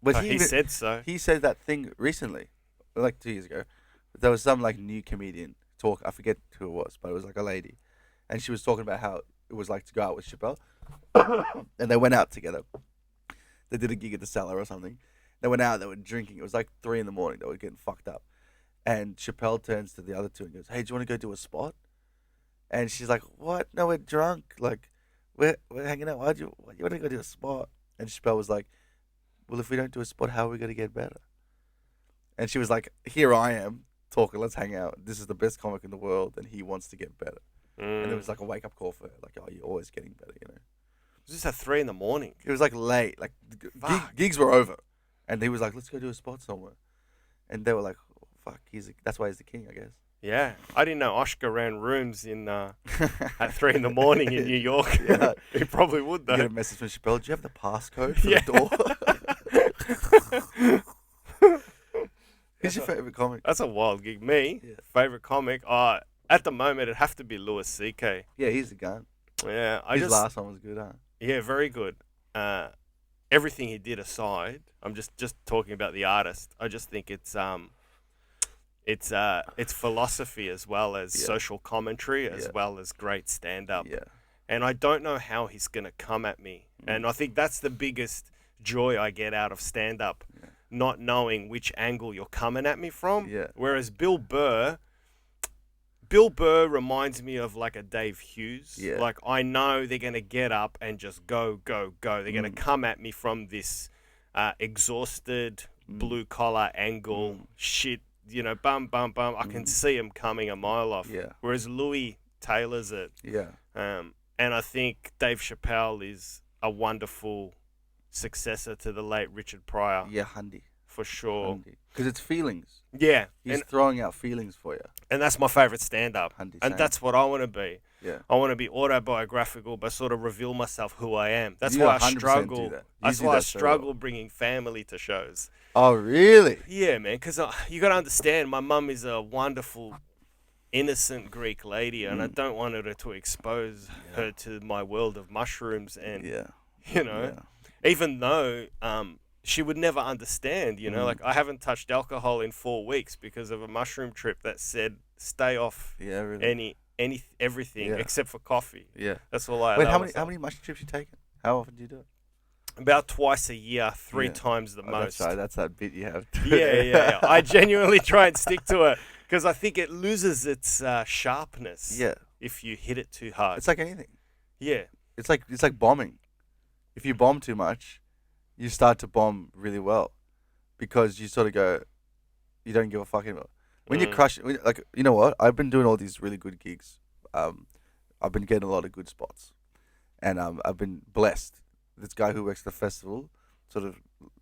But He said so. He said that thing recently, like 2 years ago. There was some like new comedian talk. I forget who it was, but it was like a lady, and she was talking about how it was like to go out with Chappelle, and they went out together. They did a gig at the Cellar or something. They went out. They were drinking. It was like 3 a.m. They were getting fucked up, and Chappelle turns to the other two and goes, "Hey, do you want to go do a spot?" And she's like, "What? No, we're drunk. Like, we're hanging out. Why do you want to go do a spot?" And Chappelle was like, "Well, if we don't do a spot, how are we going to get better?" And she was like, "Here I am talking. Let's hang out. This is the best comic in the world, and he wants to get better." And it was like a wake up call for her. Like, "Oh, you're always getting better, you know." It was just at 3 a.m. It was like late. Like Fuck. gigs were over, and he was like, "Let's go do a spot somewhere." And they were like, oh, "Fuck, that's why he's the king, I guess." Yeah, I didn't know Oscar ran rooms in at 3 a.m. in New York. Yeah. He probably would You though. get a message from Chappelle. Do you have the passcode for Yeah. the door? Who's your favorite comic? That's a wild gig. Me, Yeah. favorite comic. At the moment, it'd have to be Louis C.K. Yeah, he's the gun. Yeah, His last one was good, huh? Yeah, very good. Everything he did aside, I'm just talking about the artist. I just think it's philosophy as well as social commentary as well as great stand up. Yeah. And I don't know how he's gonna come at me. And I think that's the biggest joy I get out of stand up, not knowing which angle you're coming at me from. Yeah. Whereas Bill Burr reminds me of like a Dave Hughes. Yeah. Like I know they're gonna get up and just go. They're gonna come at me from this exhausted blue collar angle shit. Bum. I can see him coming a mile off. Yeah. Whereas Louis tailors it. Yeah. And I think Dave Chappelle is a wonderful successor to the late Richard Pryor. Yeah, Hundy. For sure. Because it's feelings. Yeah. He's throwing out feelings for you. And that's my favourite stand-up. Hundy, And same. that's what I want to be. Yeah. I want to be autobiographical, but sort of reveal myself who I am. That's You why I 100% do struggle. that. You That's do why I that so struggle well. bringing family to shows. Oh, really? Yeah, man, because you got to understand, my mum is a wonderful, innocent Greek lady, and I don't want her to expose her to my world of mushrooms. And, even though she would never understand, like I haven't touched alcohol in 4 weeks because of a mushroom trip that said stay off really. everything Yeah. except for coffee. Yeah. That's all I Wait, allow how many myself. mushroom trips you taken? How often do you do it? About twice a year, 3 Yeah. times the Oh, most. That's right. That's that bit you have. Yeah. I genuinely try and stick to it because I think it loses its sharpness. Yeah. If you hit it too hard. It's like anything. Yeah. It's like bombing. If you bomb too much, you start to bomb really well, because you sort of go, you don't give a fuck anymore. When you crush, like, you know what? I've been doing all these really good gigs. I've been getting a lot of good spots, and I've been blessed. This guy who works at the festival sort of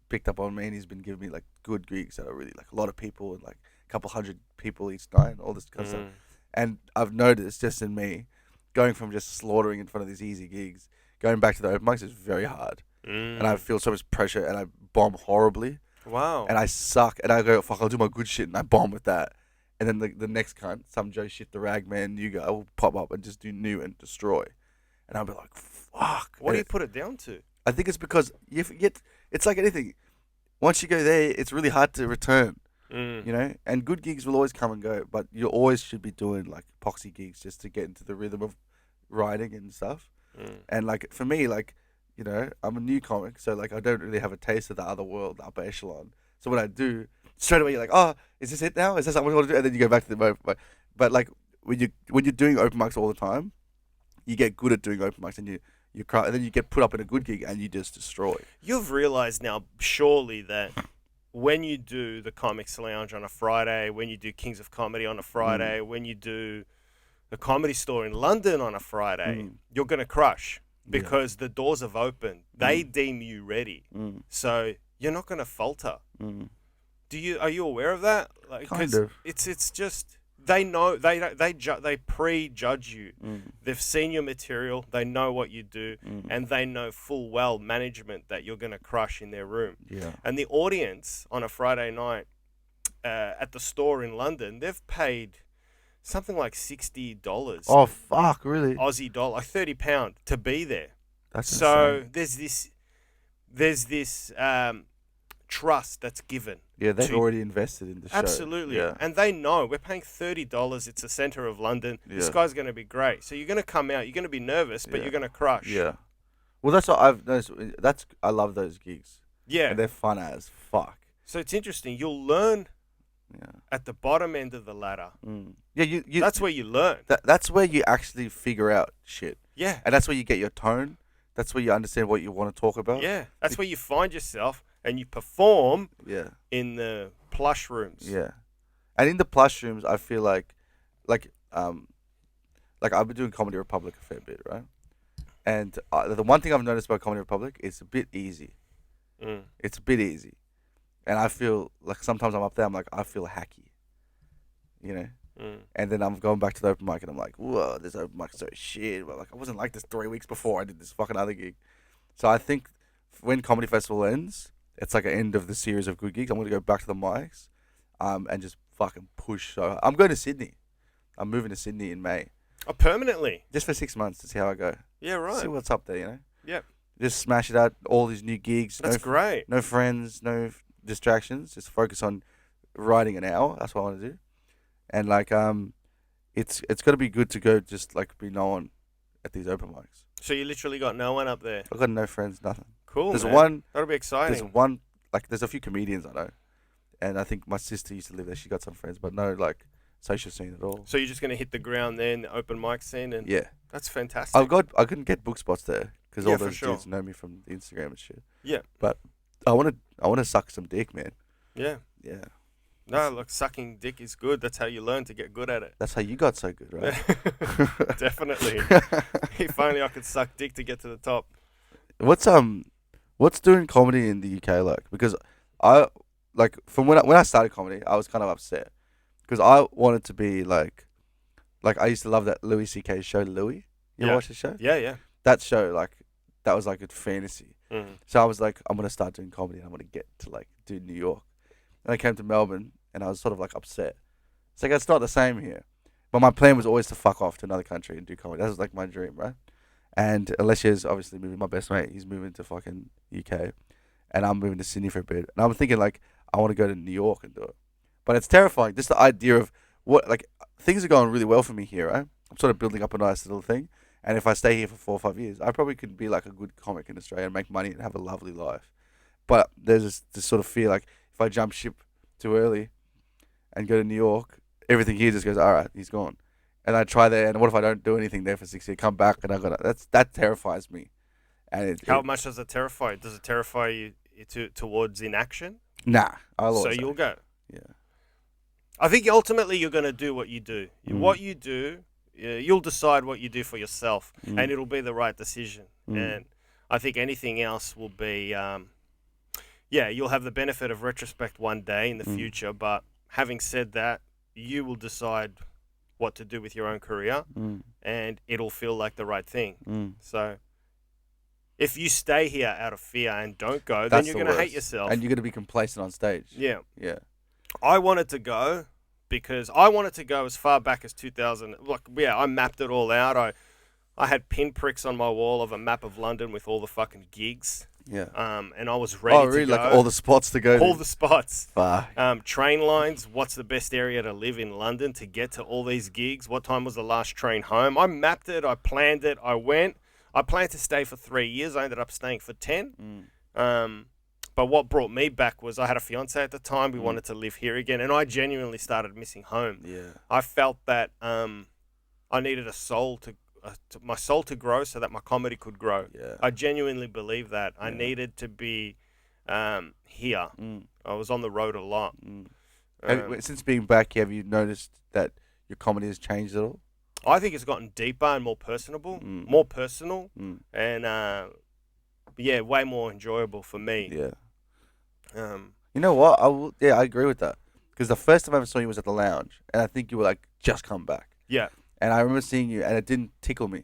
picked up on me, and he's been giving me like good gigs that are really like a lot of people and like a couple hundred people each night and all this kind of stuff. And I've noticed just in me, going from just slaughtering in front of these easy gigs, going back to the open mics is very hard. And I feel so much pressure, and I bomb horribly, Wow. and I suck, and I go, fuck, I'll do my good shit, and I bomb with that. And then the next cunt, some Joe shit, the ragman, new guy will pop up and just do new and destroy. And I'll be like, fuck. What do you put it down to? I think it's because you forget, it's like anything. Once you go there, it's really hard to return, you know? And good gigs will always come and go, but you always should be doing like epoxy gigs just to get into the rhythm of writing and stuff. And like, for me, like, you know, I'm a new comic, so like I don't really have a taste of the other world, the upper echelon. So what I do, straight away you're like, oh, is this it now? Is this something we want to do? And then you go back to the open mic. But like when you're doing open mics all the time, you get good at doing open mics, and you cry, and then you get put up in a good gig and you just destroy. You've realised now, surely, that when you do the Comics Lounge on a Friday, when you do Kings of Comedy on a Friday, when you do the Comedy Store in London on a Friday, you're going to crush because the doors have opened. They deem you ready. So you're not going to falter. Are you aware of that? Like, Kind of. It's just they know they prejudge you. They've seen your material. They know what you do, and they know full well management that you're going to crush in their room. Yeah. And the audience on a Friday night at the store in London, they've paid something like $60. Oh fuck! Really? Aussie dollar, like £30 to be there. That's so insane. there's this trust that's given. Yeah, they've already invested in the show. Absolutely. Yeah. And they know we're paying $30. It's the center of London. This guy's going to be great. So you're going to come out. You're going to be nervous, but you're going to crush. Yeah. Well, that's what I've noticed. I love those gigs. Yeah. And they're fun as fuck. So it's interesting. You'll learn Yeah. at the bottom end of the ladder. Yeah, you. That's where you learn. That's where you actually figure out shit. Yeah. And that's where you get your tone. That's where you understand what you want to talk about. Yeah. That's where you find yourself and you perform Yeah. in the plush rooms. Yeah. And in the plush rooms, I feel like I've been doing Comedy Republic a fair bit, right? And the one thing I've noticed about Comedy Republic is it's a bit easy. It's a bit easy. And I feel like sometimes I'm up there, I'm like, I feel hacky. You know? And then I'm going back to the open mic and I'm like, whoa, this open mic's so shit. But like, I wasn't like this 3 weeks before I did this fucking other gig. So I think when Comedy Festival ends, it's like an end of the series of good gigs. I'm going to go back to the mics and just fucking push. So I'm going to Sydney. I'm moving to Sydney in May. Oh, permanently? Just for 6 months to see how I go. Yeah, right. See what's up there, you know? Yep. Just smash it out, all these new gigs. That's great. No friends, no distractions. Just focus on writing an hour. That's what I want to do. And like, it's got to be good to go just like be known at these open mics. So you literally got no one up there? I've got no friends, nothing. Cool, There's man. one. That'll be exciting. There's one, like, there's a few comedians I know. And I think my sister used to live there. She got some friends, but no, like, social scene at all. So you're just going to hit the ground there in the open mic scene? And Yeah. That's fantastic. I couldn't get book spots there because all for those sure. dudes know me from Instagram and shit. Yeah. But I want to suck some dick, man. Yeah. Yeah. No, look, sucking dick is good. That's how you learn to get good at it. That's how you got so good, right? Definitely. If only I could suck dick to get to the top. What's doing comedy in the UK like? Because I like from when I started comedy, I was kind of upset because I wanted to be like I used to love that Louis C.K. show, Louis. You ever watch the show? Yeah, yeah. That show, like, that was like a fantasy. Mm. So I was like, I'm gonna start doing comedy and I'm gonna get to like do New York. And I came to Melbourne and I was sort of like upset. It's like it's not the same here. But my plan was always to fuck off to another country and do comedy. That was like my dream, right? And Alessia's obviously moving, my best mate, he's moving to fucking UK. And I'm moving to Sydney for a bit. And I'm thinking like, I want to go to New York and do it. But it's terrifying. Just the idea of what, like, things are going really well for me here, right? I'm sort of building up a nice little thing. And if I stay here for 4 or 5 years, I probably could be like a good comic in Australia and make money and have a lovely life. But there's this sort of fear, like, if I jump ship too early and go to New York, everything here just goes, all right, he's gone. And I try there, and what if I don't do anything there for 6 years? Come back, and that terrifies me. And how much does it terrify? Does it terrify you towards inaction? Nah, so you'll go. Yeah. I think ultimately you're going to do what you do. What you do, you'll decide what you do for yourself, and it'll be the right decision. And I think anything else will be, you'll have the benefit of retrospect one day in the future. But having said that, you will decide what to do with your own career, and it'll feel like the right thing. So if you stay here out of fear and don't go, then you're going to hate yourself. And you're going to be complacent on stage. Yeah. Yeah. I wanted to go because I wanted to go as far back as 2000. Like, yeah, I mapped it all out. I had pinpricks on my wall of a map of London with all the fucking gigs. Yeah. And I was ready to go. Like all the spots to go All to? the spots. Fuck. Train lines. What's the best area to live in London to get to all these gigs? What time was the last train home? I mapped it. I planned it. I went. I planned to stay for 3 years. I ended up staying for 10. But what brought me back was I had a fiance at the time. We wanted to live here again. And I genuinely started missing home. Yeah. I felt that I needed my soul to grow so that my comedy could grow. Yeah. I genuinely believe that. I needed to be here. I was on the road a lot. Since being back, have you noticed that your comedy has changed at all? I think it's gotten deeper and more personal, and way more enjoyable for me. Yeah. You know what? I agree with that. Because the first time I ever saw you was at the lounge, and I think you were like just come back. Yeah. And I remember seeing you, and it didn't tickle me.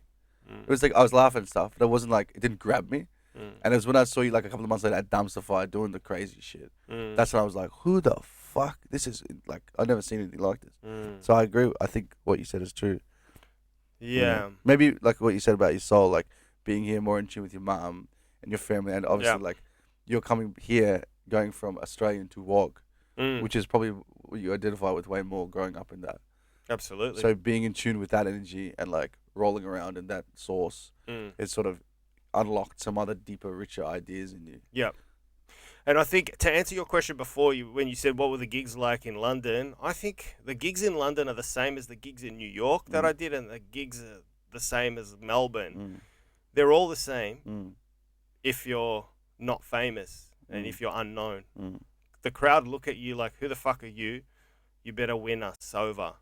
It was like I was laughing and stuff, but it wasn't like it didn't grab me. And it was when I saw you like a couple of months later at Dumpster Fire doing the crazy shit. That's when I was like, who the fuck? This is like I've never seen anything like this. So I agree. I think what you said is true. Yeah. Maybe like what you said about your soul, like being here more in tune with your mum and your family, and obviously like you're coming here, going from Australian to Wog, which is probably what you identify with way more growing up in that. Absolutely. So being in tune with that energy and like rolling around in that source, it sort of unlocked some other deeper, richer ideas in you. Yeah. And I think to answer your question before, when you said what were the gigs like in London, I think the gigs in London are the same as the gigs in New York that I did, and the gigs are the same as Melbourne. They're all the same if you're not famous and if you're unknown. The crowd look at you like, who the fuck are you? You better win us over.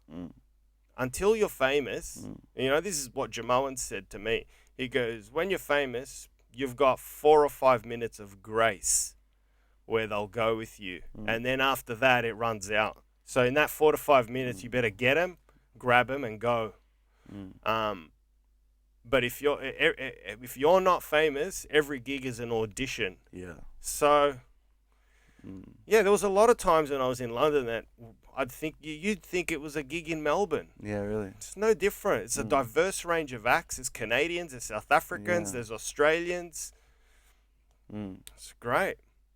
Until you're famous, this is what Jamoan said to me. He goes, when you're famous, you've got 4 or 5 minutes of grace where they'll go with you. And then after that, it runs out. So in that 4 to 5 minutes, you better get them, grab them, and go. But if you're not famous, every gig is an audition. Yeah. So, there was a lot of times when I was in London that I'd think you'd think it was a gig in Melbourne. Yeah, really. It's no different. It's a diverse range of acts. There's Canadians, there's South Africans, there's Australians. It's great.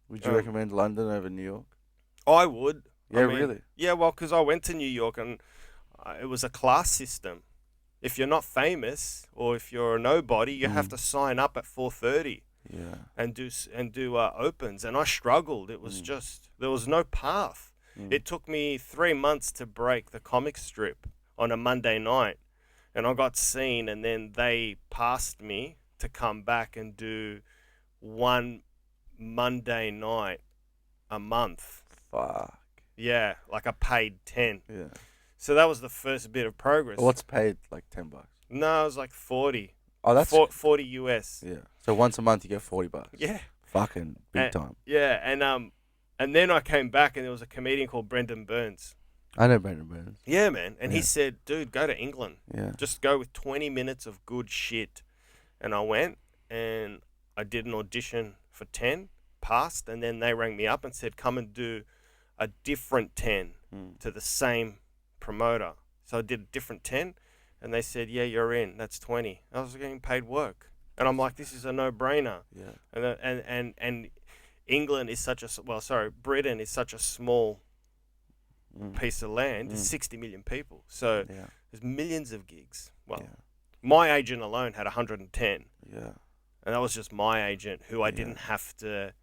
Would you recommend London over New York? I would. Yeah, really? Yeah, well, because I went to New York and it was a class system. If you're not famous or if you're a nobody, you have to sign up at 4:30. Yeah. And do opens, and I struggled. It was just there was no path. It took me 3 months to break the comic strip on a Monday night, and I got seen, and then they passed me to come back and do one Monday night a month. Fuck. Yeah, like a paid 10. Yeah. So that was the first bit of progress. Well, what's paid like $10? No, it was like 40. Oh, that's 40 US. Yeah. So once a month you get $40. Yeah. Fucking big time. Yeah, and then I came back and there was a comedian called Brendan Burns. I know Brendan Burns. Yeah, man. And he said, dude, go to England. Yeah. Just go with 20 minutes of good shit. And I went and I did an audition for 10, passed, and then they rang me up and said, come and do a different 10 to the same promoter. So I did a different 10 and they said, yeah, you're in. That's 20. I was getting paid work. And I'm like, this is a no-brainer. Yeah. And England is Britain is such a small piece of land. There's 60 million people. So there's millions of gigs. Well, my agent alone had 110. Yeah. And that was just my agent who I didn't have to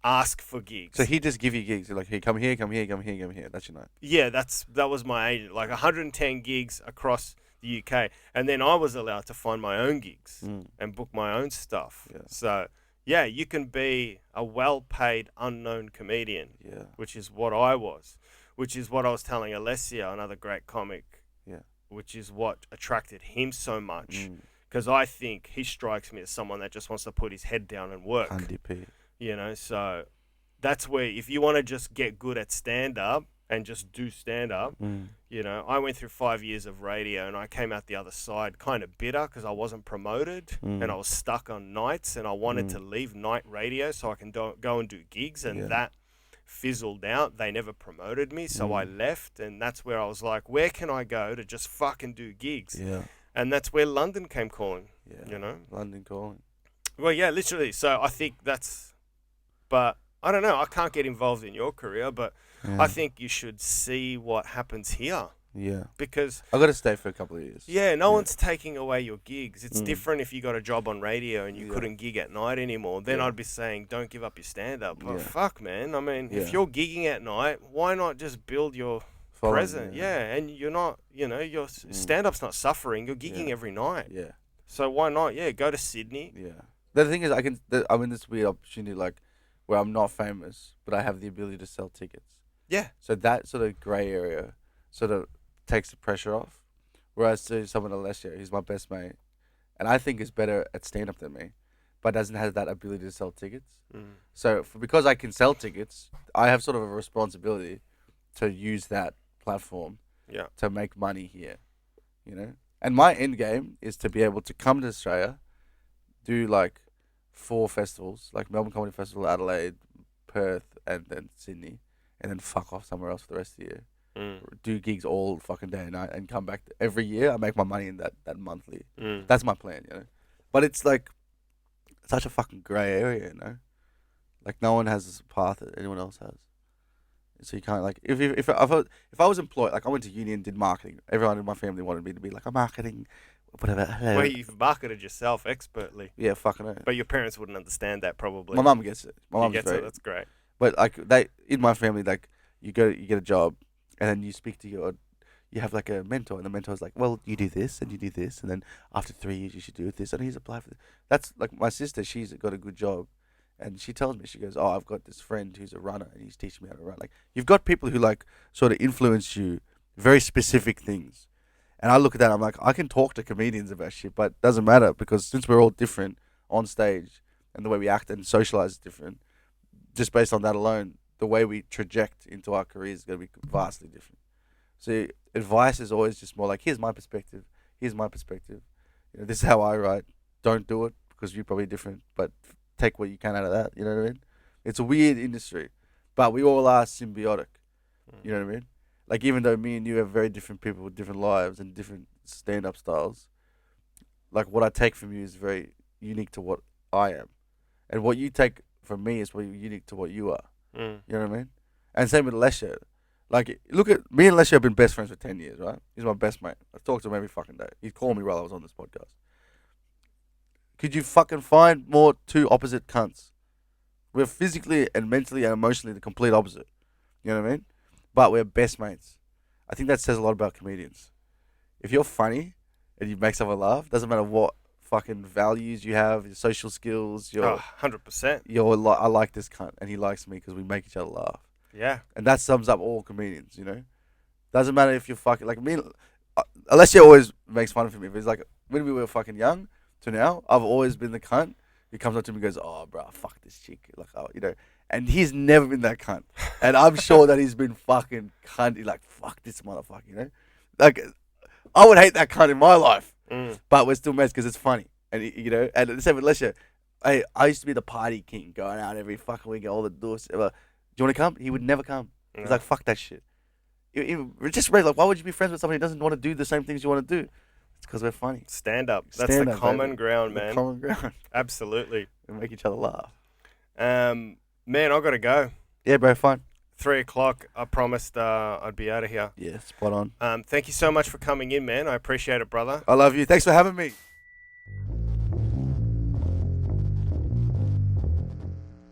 ask for gigs. So he just give you gigs. Like, hey, come here, come here, come here, come here. That's your night. Yeah, that was my agent. Like 110 gigs across the UK. And then I was allowed to find my own gigs and book my own stuff. Yeah. So, yeah, you can be a well-paid, unknown comedian, which is what I was, which is what I was telling Alessio, another great comic, which is what attracted him so much. Because I think he strikes me as someone that just wants to put his head down and work. NDP. So that's where if you want to just get good at stand-up, and just do stand-up. You know, I went through 5 years of radio and I came out the other side kind of bitter because I wasn't promoted and I was stuck on nights and I wanted to leave night radio so I can go and do gigs, and that fizzled out. They never promoted me, so I left, and that's where I was like, where can I go to just fucking do gigs? Yeah. And that's where London came calling, you know? London calling. Well, yeah, literally. So I think that's... But I don't know. I can't get involved in your career, but I think you should see what happens here. Yeah. Because... I got to stay for a couple of years. Yeah, no one's taking away your gigs. It's different if you got a job on radio and you couldn't gig at night anymore. Then I'd be saying, don't give up your stand-up. But fuck, man. I mean, if you're gigging at night, why not just build your... present, and you're not, you know, your stand-up's not suffering. You're gigging every night. Yeah. So why not? Yeah, go to Sydney. Yeah. The thing is, I'm in this weird opportunity, like, where I'm not famous, but I have the ability to sell tickets. Yeah. So that sort of grey area sort of takes the pressure off. Whereas to someone Alessio, he's my best mate, and I think is better at stand-up than me, but doesn't have that ability to sell tickets. So because I can sell tickets, I have sort of a responsibility to use that platform to make money here, you know. And my end game is to be able to come to Australia, do like 4 festivals, like Melbourne Comedy Festival, Adelaide, Perth, and then Sydney, and then fuck off somewhere else for the rest of the year. Do gigs all fucking day and night, and come back every year. I make my money in that monthly. That's my plan, you know. But it's like such a fucking grey area, you know. Like no one has this path that anyone else has. So you can't, like, if I was employed, like I went to uni and did marketing, everyone in my family wanted me to be like a marketing, whatever. Well, you've marketed yourself expertly. Yeah, fucking it. But your parents wouldn't understand that probably. My mum gets it. My mum gets it. That's great. But like in my family, like you get a job, and then you speak to you have like a mentor, and the mentor's like, well, you do this and you do this, and then after 3 years you should do this, and he's applied for this. That's like my sister. She's got a good job. And she tells me, she goes, oh, I've got this friend who's a runner and he's teaching me how to run. Like, you've got people who, like, sort of influence you, very specific things. And I look at that and I'm like, I can talk to comedians about shit, but it doesn't matter because since we're all different on stage and the way we act and socialize is different, just based on that alone, the way we traject into our careers is going to be vastly different. So advice is always just more like, here's my perspective. You know, this is how I write. Don't do it because you're probably different, but... take what you can out of that, you know what I mean? It's a weird industry, but we all are symbiotic, you know what I mean? Like, even though me and you have very different people with different lives and different stand-up styles, like, what I take from you is very unique to what I am. And what you take from me is very unique to what you are. You know what I mean? And same with Lesher. Like, look at, me and Lesher have been best friends for 10 years, right? He's my best mate. I talk to him every fucking day. He'd call me while I was on this podcast. Could you fucking find more 2 opposite cunts? We're physically and mentally and emotionally the complete opposite. You know what I mean? But we're best mates. I think that says a lot about comedians. If you're funny and you make someone laugh, doesn't matter what fucking values you have, your social skills, your 100%. I like this cunt and he likes me because we make each other laugh. Yeah. And that sums up all comedians, you know? Doesn't matter if you're fucking, like me, Alessio always makes fun of me. But it's like, when we were fucking young, to now, I've always been the cunt who comes up to me and goes, oh, bro, fuck this chick. Like, oh, you know, and he's never been that cunt. And I'm sure that he's been fucking cunty, like, fuck this motherfucker, you know? Like, I would hate that cunt in my life, but we're still mates because it's funny. And, you know, and the same with Lesher. I used to be the party king, going out every fucking week, all the doofs. Do you want to come? He would never come. He's like, fuck that shit. Just like, why would you be friends with somebody who doesn't want to do the same things you want to do? It's because we're funny. Stand up. That's the common ground, man. The common ground. Absolutely. We make each other laugh. Man, I got to go. Yeah, bro, fine. 3 o'clock. I promised I'd be out of here. Yeah, spot on. Thank you so much for coming in, man. I appreciate it, brother. I love you. Thanks for having me.